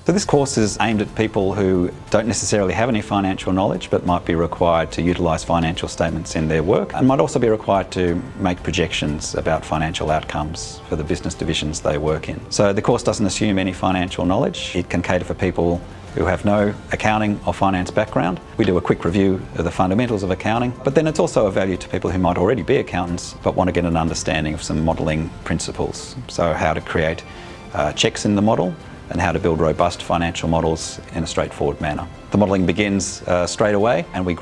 So this course is aimed at people who don't necessarily have any financial knowledge but might be required to utilise financial statements in their work and might also be required to make projections about financial outcomes for the business divisions they work in. So the course doesn't assume any financial knowledge. It can cater for people who have no accounting or finance background. We do a quick review of the fundamentals of accounting, but then it's also of value to people who might already be accountants but want to get an understanding of some modelling principles. So how to create checks in the model and how to build robust financial models in a straightforward manner. The modelling begins straight away, and we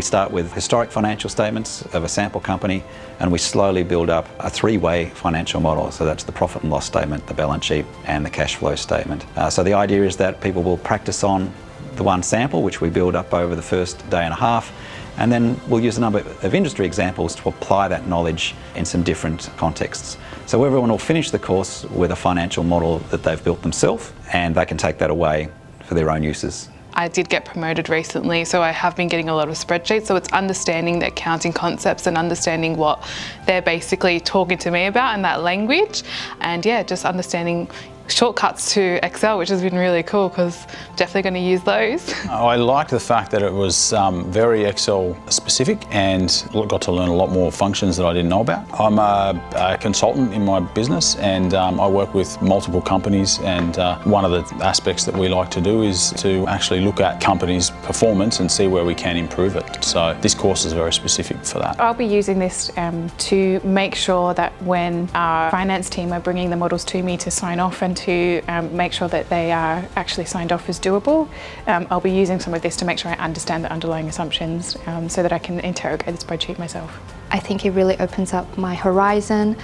start with historic financial statements of a sample company, and we slowly build up a three-way financial model. So that's the profit and loss statement, the balance sheet and the cash flow statement. So the idea is that people will practice on the one sample, which we build up over the first day and a half, and then we'll use a number of industry examples to apply that knowledge in some different contexts. So everyone will finish the course with a financial model that they've built themselves, and they can take that away for their own uses. I did get promoted recently, so I have been getting a lot of spreadsheets, so it's understanding the accounting concepts and understanding what they're basically talking to me about in that language, and yeah, just understanding shortcuts to Excel, which has been really cool because I'm definitely going to use those. I liked the fact that it was very Excel specific and got to learn a lot more functions that I didn't know about. I'm a consultant in my business, and I work with multiple companies, and one of the aspects that we like to do is to actually look at companies' performance and see where we can improve it. So this course is very specific for that. I'll be using this to make sure that when our finance team are bringing the models to me to sign off and to make sure that they are actually signed off as doable, I'll be using some of this to make sure I understand the underlying assumptions so that I can interrogate the spreadsheet myself. I think it really opens up my horizon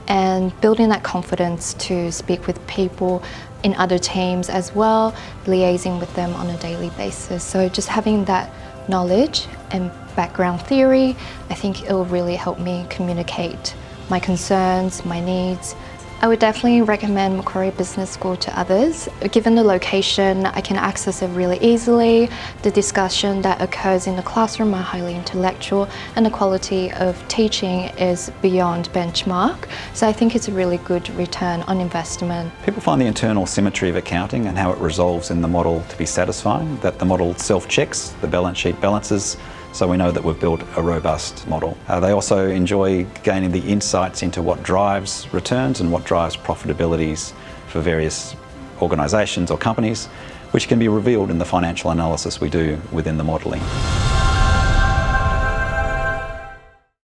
and building that confidence to speak with people in other teams as well, liaising with them on a daily basis. So just having that knowledge and background theory, I think it will really help me communicate my concerns, my needs. I would definitely recommend Macquarie Business School to others. Given the location, I can access it really easily. The discussion that occurs in the classroom are highly intellectual, and the quality of teaching is beyond benchmark. So I think it's a really good return on investment. People find the internal symmetry of accounting and how it resolves in the model to be satisfying, that the model self-checks the balance sheet balances, so we know that we've built a robust model. They also enjoy gaining the insights into what drives returns and what drives profitabilities for various organisations or companies, which can be revealed in the financial analysis we do within the modelling.